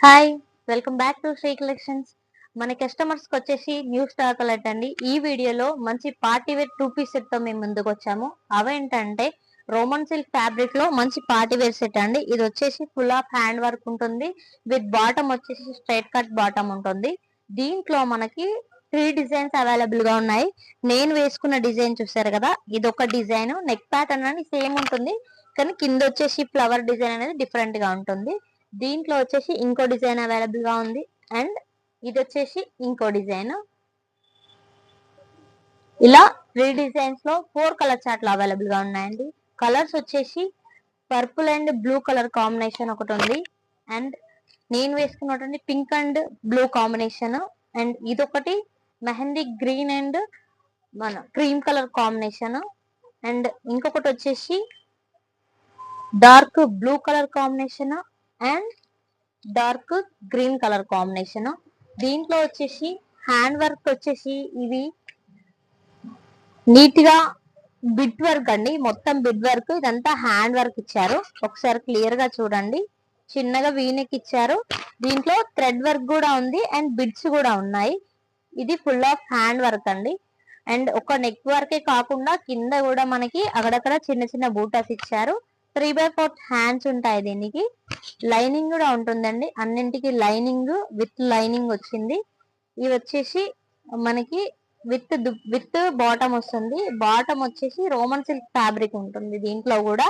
Hi! Welcome back to Sri collections. మన కస్టమర్స్‌కి వచ్చేసి న్యూ స్టాక్ అలర్ట్ అండి. ఈ వీడియోలో మంచి పార్టీ వేర్ 2 పీస్ సెట్‌తో మేము ముందుకొచ్చాము. అవేంటంటే రోమన్ సిల్క్ ఫ్యాబ్రిక్‌లో మంచి పార్టీ వేర్ సెట్ అండి. ఇది వచ్చేసి ఫుల్ ఆఫ్ హ్యాండ్ వర్క్ ఉంటుంది. విత్ బాటమ్ వచ్చేసి స్ట్రెయిట్ కట్ బాటమ్ ఉంటుంది. దీంట్లో మనకి 3 డిజైన్స్ అవైలబుల్‌గా ఉన్నాయి. నేను వేసుకున్న డిజైన్ చూసారు కదా! ఇదొక డిజైన్. నెక్ ప్యాటర్న్ అని సేమ్ ఉంటుంది. కానీ కిందొచ్చేసి ఫ్లవర్ డిజైన్ అనేది డిఫరెంట్‌గా ఉంటుంది. దీంట్లో వచ్చేసి ఇంకో డిజైన్ అవైలబుల్ గా ఉంది. అండ్ ఇది వచ్చేసి ఇంకో డిజైన్. ఇలా 3 డిజైన్స్ లో 4 కలర్ చార్ట్లు అవైలబుల్ గా ఉన్నాయండి. కలర్స్ వచ్చేసి purple and blue colour combination ఒకటి ఉంది. అండ్ నేను వేసుకున్నటువంటి pink and blue combination. And ఇదొకటి మెహందీ గ్రీన్ అండ్ మన క్రీమ్ కలర్ కాంబినేషన్. అండ్ ఇంకొకటి వచ్చేసి dark blue colour combination and dark green colour combination. దీంట్లో వచ్చేసి హ్యాండ్ వర్క్ వచ్చేసి ఇవి నీట్ గా బిడ్ వర్క్ అండి. మొత్తం బిడ్ వర్క్ ఇదంతా హ్యాండ్ వర్క్ ఇచ్చారు. ఒకసారి క్లియర్ గా చూడండి. చిన్నగా వీనెక్ ఇచ్చారు. దీంట్లో థ్రెడ్ వర్క్ కూడా ఉంది అండ్ బిడ్స్ కూడా ఉన్నాయి. ఇది ఫుల్ ఆఫ్ హ్యాండ్ వర్క్ అండి. అండ్ ఒక నెక్ వర్కే కాకుండా కింద కూడా మనకి అక్కడక్కడ చిన్న చిన్న బూటాస్ ఇచ్చారు. 3/4 హ్యాండ్స్ ఉంటాయి దీనికి. లైనింగ్ కూడా ఉంటుందండి. అన్నింటికి లైనింగ్ విత్ లైనింగ్ వచ్చింది. ఇవి వచ్చేసి మనకి విత్ బాటమ్ వస్తుంది. బాటమ్ వచ్చేసి రోమన్ సిల్క్ ఫ్యాబ్రిక్ ఉంటుంది దీంట్లో కూడా.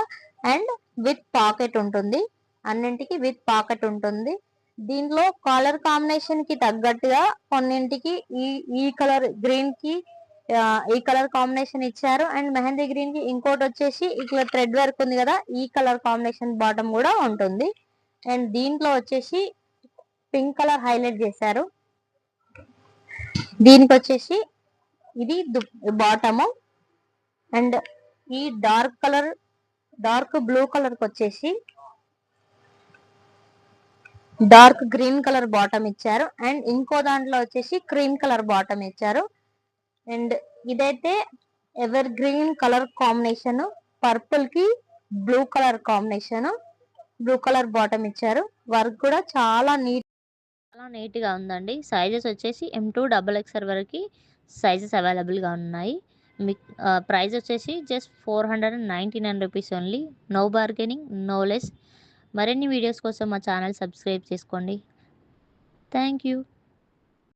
అండ్ విత్ పాకెట్ ఉంటుంది. అన్నింటికి విత్ పాకెట్ ఉంటుంది. దీంట్లో కలర్ కాంబినేషన్ కి తగ్గట్టుగా కొన్నింటికి ఈ ఈ కలర్ గ్రీన్ కి ఈ కలర్ కాంబినేషన్ ఇచ్చారు. అండ్ మెహందీ గ్రీన్ కి ఇంకోటి వచ్చేసి ఇట్లా థ్రెడ్ వర్క్ ఉంది కదా, ఈ కలర్ కాంబినేషన్ బాటమ్ కూడా ఉంటుంది. అండ్ దీంట్లో వచ్చేసి పింక్ కలర్ హైలైట్ చేశారు. దీనికి వచ్చేసి ఇది బాటము. అండ్ ఈ డార్క్ బ్లూ కలర్ కి వచ్చేసి డార్క్ గ్రీన్ కలర్ బాటమ్ ఇచ్చారు. అండ్ ఇంకో దాంట్లో వచ్చేసి క్రీమ్ కలర్ బాటమ్ ఇచ్చారు. అండ్ ఇదైతే evergreen colour combination. Purple కి blue colour combination. Blue colour bottom ఇచ్చారు. వర్క్ కూడా చాలా నీట్ గా ఉందండి. సైజెస్ వచ్చేసి M2 XXL వరకు సైజెస్ అవైలబుల్ గా ఉన్నాయి. మీకు ప్రైస్ వచ్చేసి just 499 rupees only. No bargaining, no less. మరిన్ని వీడియోస్ కోసం మా ఛానల్ సబ్స్క్రైబ్ చేసుకోండి. Thank you.